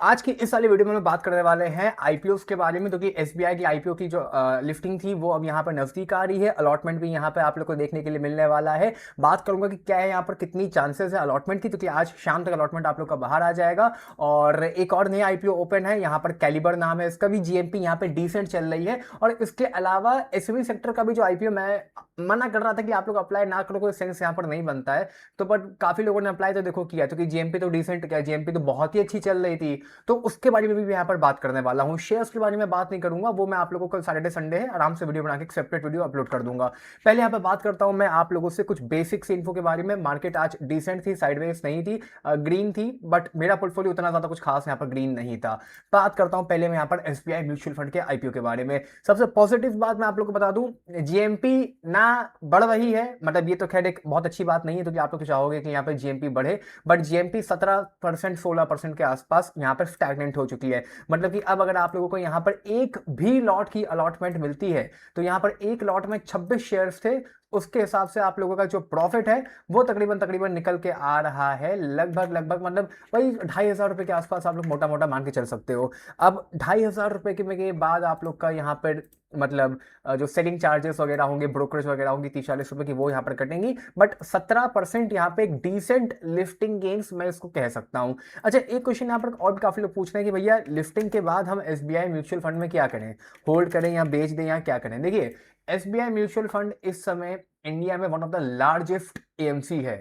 आज की इस वाली वीडियो में हम लोग बात करने वाले हैं आईपीओस के बारे में, क्योंकि एसबीआई की आईपीओ की जो लिफ्टिंग थी वो अब यहाँ पर नजदीक आ रही है। अलॉटमेंट भी यहाँ पे आप लोग को देखने के लिए मिलने वाला है। बात करूंगा कि क्या है यहाँ पर, कितनी चांसेस है अलॉटमेंट की, क्योंकि आज शाम तक अलॉटमेंट आप लोग का बाहर आ जाएगा। और एक और नया आईपीओ ओपन है यहाँ पर, कैलिबर नाम है इसका भी, जीएमपी यहाँ पे डिसेंट चल रही है। और इसके अलावा एसएमई सेक्टर का भी जो आईपीओ, मैं मना कर रहा था कि आप लोग अप्लाई ना करो, कोई सेंस यहाँ पर नहीं बनता है, तो बट काफी लोगों ने अप्लाई तो देखो किया, क्योंकि जीएमपी तो डिसेंट, क्या जीएमपी तो बहुत ही अच्छी चल रही थी। तो उसके बारे में भी यहाँ पर बात करने वाला हूँ। शेयर्स के बारे में बात नहीं करूंगा, वो मैं आप लोगों को कल सैटरडे संडे है आराम से वीडियो बना के एक सेपरेट वीडियो अपलोड कर दूंगा। पहले यहाँ पर बात करता हूँ मैं आप लोगों से कुछ बेसिक्स इन्फो के बारे में। मार्केट आज डिसेंट थी, साइडवेज नहीं थी, ग्रीन थी, बट मेरा पोर्टफोलियो उतना ज्यादा कुछ खास यहाँ पर ग्रीन नहीं था। बात करता हूँ पहले मैं यहाँ पर एसबीआई म्यूचुअल फंड के आईपीओ के बारे में। सबसे पॉजिटिव बात मैं आप लोग को बता दूं, जीएमपी ना बढ़ रही है, मतलब ये तो खैर एक बहुत अच्छी बात नहीं है, क्योंकि आप लोग चाहोगे कि यहाँ पर जीएमपी बढ़े, बट जीएमपी 17% 16% के आसपास यहाँ पर स्टैग्नेंट हो चुकी है। मतलब कि अब अगर आप लोगों को यहाँ पर एक भी लॉट की अलॉटमेंट मिलती है, तो यहाँ पर एक लॉट में 26 शेयर्स थे, उसके हिसाब से आप लोगों का जो प्रॉफिट है वो तकरीबन तकरीबन निकल के आ रहा है लगभग लगभग, मतलब वही 2,500 रुपए के आसपास आप लोग मोटा मोटा मान के चल सकते हो। अब 2,500 रुपए के बाद आप लोग का यहाँ पर मतलब जो सेलिंग चार्जेस वगैरह होंगे, ब्रोकरेज वगैरह होंगी 30-40 रुपए की, वो यहाँ पर कटेंगी, बट 17% यहाँ पे एक डिसेंट लिफ्टिंग गेन्स मैं इसको कह सकता हूँ। अच्छा, एक क्वेश्चन यहाँ पर और भी काफी लोग पूछ रहे हैं कि भैया लिफ्टिंग के बाद हम एसबीआई म्यूचुअल फंड में क्या करें, होल्ड करें या बेच दें या क्या करें। देखिए, एसबीआई म्यूचुअल फंड इस समय इंडिया में one of the largest AMC है,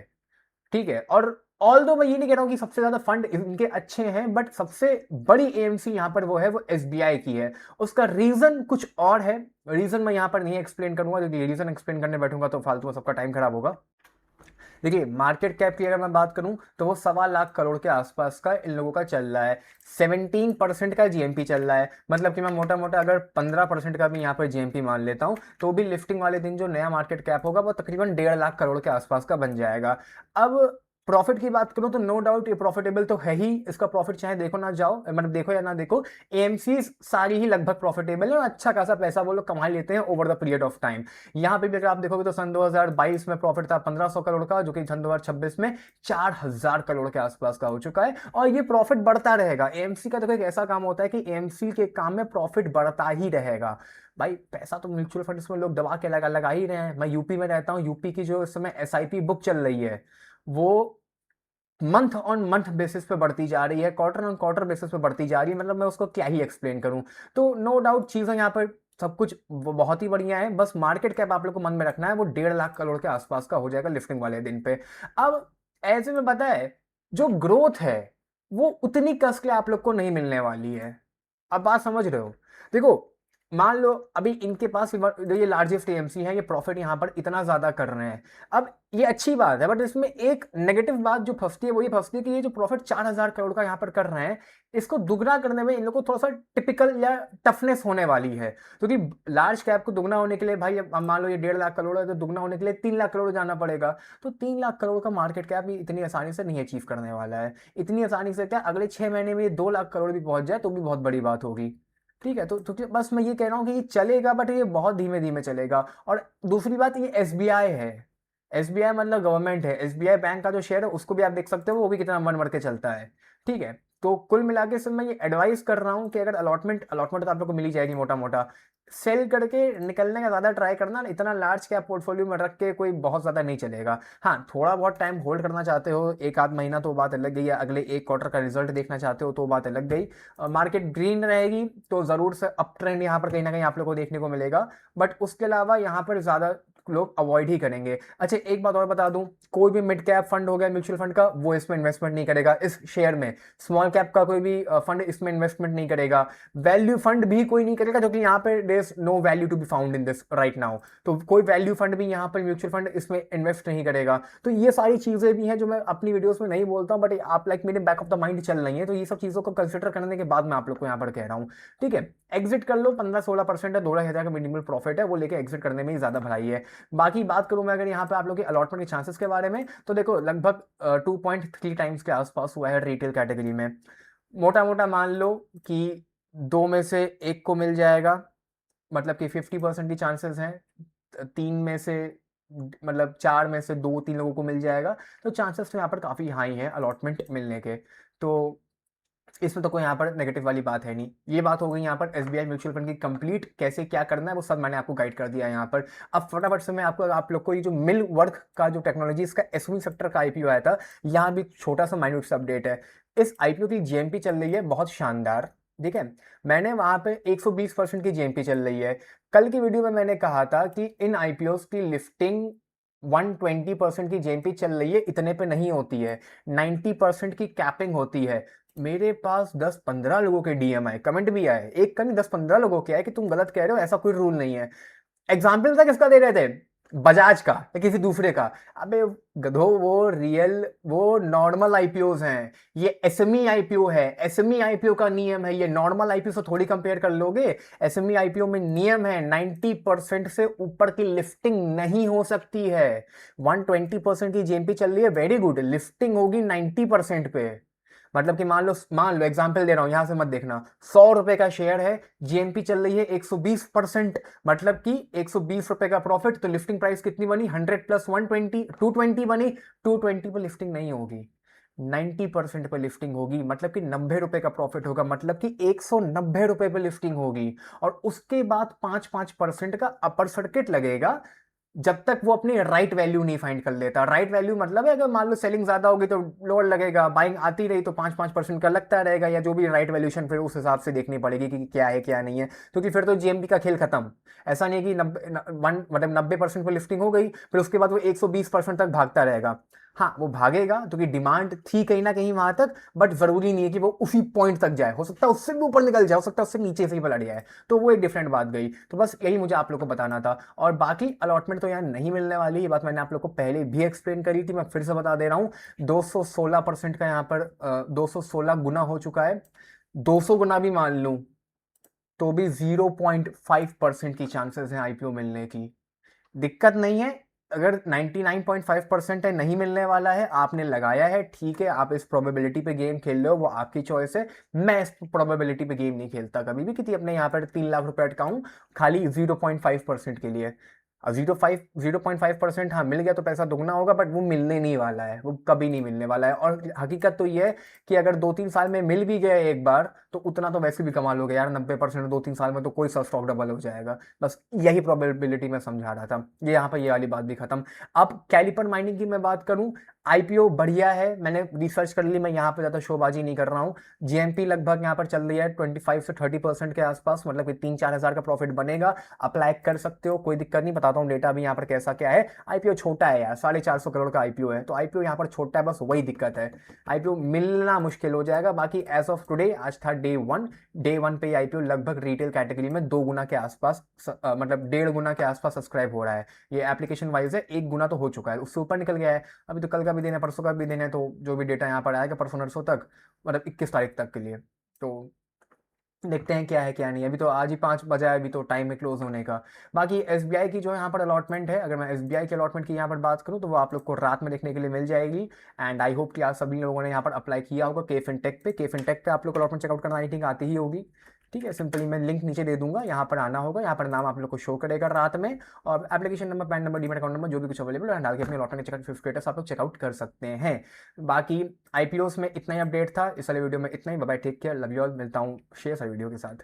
ठीक है। और ऑल दो मैं ये नहीं कह रहा हूं कि सबसे ज्यादा फंड इनके अच्छे हैं, बट सबसे बड़ी एएमसी यहां पर वो है, वो एसबीआई की है। उसका रीजन कुछ और है, रीजन मैं यहां पर नहीं एक्सप्लेन करूंगा, क्योंकि रीजन एक्सप्लेन करने बैठूंगा तो फालतू में सबका टाइम खराब होगा। देखिए, मार्केट कैप की अगर मैं बात करूं तो वो 1.25 लाख करोड़ के आसपास का इन लोगों का चल रहा है। 17% का जीएमपी चल रहा है, मतलब कि मैं मोटा मोटा अगर 15% का भी यहाँ पर जीएमपी मान लेता हूं, तो भी लिफ्टिंग वाले दिन जो नया मार्केट कैप होगा वो तकरीबन 1.5 लाख करोड़ के आसपास का बन जाएगा। अब प्रॉफिट की बात करूं तो नो डाउट ये प्रॉफिटेबल तो है ही, इसका प्रॉफिट चाहे देखो ना जाओ, मतलब देखो या ना देखो, एएमसी सारी ही लगभग प्रॉफिटेबल है और अच्छा खासा पैसा वो लोग कमा लेते हैं over the period of time. यहाँ पे भी अगर आप देखोगे तो सन 2022 में प्रॉफिट था 1,500 करोड़ का, जो कि सन 2026 में 4,000 करोड़ के आसपास का हो चुका है, और ये प्रॉफिट बढ़ता रहेगा। एएमसी का देखो एक ऐसा काम होता है कि एएमसी के काम में प्रॉफिट बढ़ता ही रहेगा। भाई पैसा तो म्यूचुअल फंड्स में लोग दबा के लगा ही रहे हैं। मैं यूपी में रहता हूँ, यूपी की जो इस समय एसआईपी बुक चल रही है वो मंथ ऑन मंथ बेसिस पे बढ़ती जा रही है, क्वार्टर ऑन क्वार्टर बेसिस पे बढ़ती जा रही है, मतलब मैं उसको क्या ही एक्सप्लेन करूं। तो नो डाउट चीजें यहाँ पर सब कुछ वो बहुत ही बढ़िया है, बस मार्केट कैप आप लोग को मन में रखना है, वो 1.5 लाख करोड़ के आसपास का हो जाएगा लिफ्टिंग वाले दिन पे। अब ऐसे में पता है, जो ग्रोथ है वो उतनी कस के आप लोग को नहीं मिलने वाली है। अब बात समझ रहे हो? देखो, मान लो अभी इनके पास जो ये लार्जेस्ट एएमसी है, ये प्रॉफिट यहाँ पर इतना ज्यादा कर रहे हैं। अब ये अच्छी बात है, बट इसमें एक नेगेटिव बात जो फंसती है वो ये फंसती है कि ये जो प्रॉफिट 4,000 करोड़ का यहाँ पर कर रहे हैं, इसको दुगना करने में इन लोगों को थोड़ा सा टिपिकल या टफनेस होने वाली है, क्योंकि लार्ज कैप को दुगना होने के लिए भाई, अब मान लो ये 1.5 लाख करोड़ है, तो दुगना होने के लिए 3 लाख करोड़ जाना पड़ेगा। तो 3 लाख करोड़ का मार्केट कैप इतनी आसानी से नहीं अचीव करने वाला है। इतनी आसानी से क्या, अगले 6 महीने में ये 2 लाख करोड़ भी पहुंच जाए तो भी बहुत बड़ी बात होगी। ठीक है, तो बस मैं ये कह रहा हूँ कि ये चलेगा, बट ये बहुत धीमे धीमे चलेगा। और दूसरी बात, ये एसबीआई है, एसबीआई मतलब गवर्नमेंट है। एसबीआई बैंक का जो शेयर है उसको भी आप देख सकते हो, वो भी कितना मन मर के चलता है। ठीक है, तो कुल मिला के सब मैं ये एडवाइस कर रहा हूँ कि अगर अलॉटमेंट अलॉटमेंट तो आप लोग को मिल ही जाएगी मोटा मोटा, सेल करके निकलने का ज्यादा ट्राई करना। इतना लार्ज कैप पोर्टफोलियो में रख के कोई बहुत ज्यादा नहीं चलेगा। हाँ, थोड़ा बहुत टाइम होल्ड करना चाहते हो, एक आध महीना, तो बात अलग गई है, अगले एक क्वार्टर का रिजल्ट देखना चाहते हो तो बात अलग गई। मार्केट ग्रीन रहेगी तो जरूर से अप ट्रेंड यहाँ पर कहीं ना कहीं आप लोग को देखने को मिलेगा, बट उसके अलावा यहाँ पर ज्यादा लोग अवॉइड ही करेंगे। अच्छा, एक बात और बता दूं, कोई भी मिड कैप फंड हो गया म्यूचुअल फंड का, वो इसमें इन्वेस्टमेंट नहीं करेगा इस शेयर में। स्मॉल कैप का कोई भी फंड इसमें इन्वेस्टमेंट नहीं करेगा। वैल्यू फंड भी कोई नहीं करेगा, क्योंकि यहाँ पे there is no value to be found in this right now. तो कोई वैल्यू फंड भी यहाँ पर म्यूचुअल फंड इसमें इन्वेस्ट नहीं करेगा। तो ये सारी चीजें भी हैं जो मैं अपनी वीडियोस में नहीं बोलता हूँ, बट आप लाइक मेरे बैक ऑफ द माइंड चल रही है, तो ये सब चीजों को कंसिडर करने के बाद मैं आप लोग को यहाँ पर कह रहा हूँ। ठीक है, एग्जिट कर लो, 15-16% है, 2,000 का मिनिमम प्रॉफिट है, वो लेके एग्जिट करने में ही ज्यादा भलाई है। बाकी बात करूं मैं अगर यहाँ पे आप लोग के अलॉटमेंट के चांसेस के बारे में, तो देखो लगभग 2.3 टाइम्स के आसपास हुआ है रिटेल कैटेगरी में। मोटा मोटा मान लो कि दो में से एक को मिल जाएगा, मतलब कि 50% की चांसेस हैं। तीन में से, मतलब चार में से दो तीन लोगों को मिल जाएगा, तो चांसेस तो यहाँ पर काफी हाई हैं अलॉटमेंट मिलने के। तो इसमें तो कोई यहाँ पर नेगेटिव वाली बात है नहीं। ये बात हो गई यहाँ पर एसबीआई म्यूचुअल फंड की कंप्लीट कैसे क्या करना है वो सब मैंने आपको गाइड कर दिया है यहाँ पर। अब फटाफट से मैं आपको आप लोग को ये जो मिल वर्क का जो टेक्नोलॉजी इसका एसएमई सेक्टर का आईपीओ आया था, यहाँ भी छोटा सा माइन्यूट सा अपडेट है। इस आईपीओ की जीएमपी चल रही है बहुत शानदार, ठीक है। मैंने वहां पे 120% की जीएमपी चल रही है। कल की वीडियो में मैंने कहा था कि इन आईपीओ की लिफ्टिंग 120% की जेएमपी चल रही है, इतने पे नहीं होती है, 90% की कैपिंग होती है। मेरे पास 10-15 लोगों के डीएम आए, कमेंट भी आए, एक का नहीं 10-15 लोगों के आए कि तुम गलत कह रहे हो, ऐसा कोई रूल नहीं है। एग्जाम्पल था किसका दे रहे थे, बजाज का या किसी दूसरे का। अबे गधो, वो रियल वो नॉर्मल आईपीओज हैं, ये एसएमई आईपीओ है। एसएमई आईपीओ का नियम है, ये नॉर्मल आईपीओ से थोड़ी कंपेयर कर लोगे। एसएमई आईपीओ में नियम है 90% से ऊपर की लिफ्टिंग नहीं हो सकती है। 120% की जेएमपी चल रही है, वेरी गुड, लिफ्टिंग होगी 90% पे। मतलब कि मान लो एग्जाम्पल दे रहा हूं, यहां से मत देखना, 100 रुपए का शेयर है, जीएमपी चल रही है 120%, मतलब कि 120 रुपए का प्रॉफिट, तो लिफ्टिंग प्राइस कितनी बनी, 100 प्लस 120, 220 बनी। 220 पे लिफ्टिंग नहीं होगी, 90% पे लिफ्टिंग होगी, मतलब कि 90 रुपए का प्रॉफिट होगा, मतलब कि 190 रुपए पे लिफ्टिंग होगी। और उसके बाद 5-5% का अपर सर्किट लगेगा, जब तक वो अपनी राइट वैल्यू नहीं फाइंड कर लेता। राइट वैल्यू मतलब है अगर मान लो सेलिंग ज्यादा होगी तो लोअर लगेगा, बाइंग आती रही तो 5-5% का लगता रहेगा, या जो भी राइट वैल्यूशन फिर उस हिसाब से देखनी पड़ेगी कि क्या है क्या नहीं है, क्योंकि फिर तो जीएमपी का खेल खत्म। ऐसा नहीं है कि 90% पर लिफ्टिंग हो गई फिर उसके बाद वो 120% तक भागता रहेगा। हाँ वो भागेगा क्योंकि डिमांड थी कहीं ना कहीं वहां तक, बट जरूरी नहीं है कि वो उसी पॉइंट तक जाए, हो सकता है उससे भी ऊपर निकल जाए, हो सकता है उससे नीचे से ही पलट जाए, तो वो एक डिफरेंट बात गई। तो बस यही मुझे आप लोग को बताना था। और बाकी अलॉटमेंट तो यहाँ नहीं मिलने वाली, ये बात मैंने आप लोग को पहले भी एक्सप्लेन करी थी, मैं फिर से बता दे रहा हूँ। 216% का यहाँ पर 216 गुना हो चुका है। 200 गुना भी मान लूं तो भी 0.5% की चांसेस हैं आईपीओ मिलने की। दिक्कत नहीं है, अगर 99.5% है नहीं मिलने वाला है, आपने लगाया है, ठीक है, आप इस प्रोबेबिलिटी पे गेम खेल रहे हो, वो आपकी चॉइस है। मैं इस प्रोबेबिलिटी पे गेम नहीं खेलता कभी भी, कि अपने यहाँ पर 3 लाख रुपए अटकाऊं खाली 0.5% के लिए। अब 0.5% हाँ मिल गया तो पैसा दुगना होगा, बट वो मिलने नहीं वाला है, वो कभी नहीं मिलने वाला है। और हकीकत तो ये है कि अगर 2-3 साल में मिल भी गया एक बार तो उतना तो वैसे भी कमा लोगे यार, 90% 2-3 साल में तो कोई सा स्टॉक डबल हो जाएगा। बस यही प्रोबेबिलिटी मैं समझा रहा था, ये यहाँ पर ये वाली बात भी खत्म। अब कैलिपर माइनिंग की मैं बात करूं, आईपीओ बढ़िया है, मैंने रिसर्च कर ली, मैं यहाँ पे ज्यादा शोबाजी नहीं कर रहा हूँ। जीएमपी लगभग यहाँ पर चल रही है 25 से 30% के आसपास, मतलब कि 3-4 हजार का प्रॉफिट बनेगा। अप्लाई कर सकते हो, कोई दिक्कत नहीं, बताता हूँ डेटा भी यहाँ पर कैसा क्या है। आईपीओ छोटा है यार, 450 करोड़ का आईपीओ है, तो आईपीओ यहाँ पर छोटा है, बस वही दिक्कत है, आईपीओ मिलना मुश्किल हो जाएगा। बाकी एज ऑफ टुडे, आज था डे वन पे आईपीओ लगभग रिटेल कैटेगरी में 2 गुना के आसपास, मतलब 1.5 गुना के आसपास सब्सक्राइब हो रहा है। ये एप्लीकेशन वाइज है, 1 गुना तो हो चुका है, उससे ऊपर निकल गया है। अभी तो कल का भी दिन है, परसों का भी दिन है, तो जो भी डेटा यहाँ पर आएगा परसों नरसों तक, मतलब 21 तारीख तक के लिए, तो देखते हैं क्या है क्या नहीं। अभी तो आज ही 5 बजा है, अभी तो टाइम है क्लोज होने का। बाकी एसबीआई की जो यहाँ पर अलॉटमेंट है, अगर मैं एसबीआई के अलॉटमेंट की यहाँ पर बात करूँ तो वो आप लोग को रात में देखने के लिए मिल जाएगी। एंड आई होप कि आप सभी लोगों ने यहाँ पर अप्लाई किया होगा के फिनटेक पे आप लोग अलॉटमेंट चेकआउट करना, आई थिंक आती ही होगी। ठीक है, सिंपली मैं लिंक नीचे दे दूंगा, यहाँ पर आना होगा, यहाँ पर नाम आप लोग को शो करेगा रात में, और application number, pan number, demat account number, जो भी कुछ अवेलेबल है डाल के अपने अलॉटमेंट चेकआउट स्टेटस आप लोग चेकआउट कर सकते हैं। बाकी आईपीओस में इतना ही अपडेट था, इस वाले वीडियो में इतना ही। Bye, take care, love you all, मिलता हूँ शेयर वीडियो के साथ।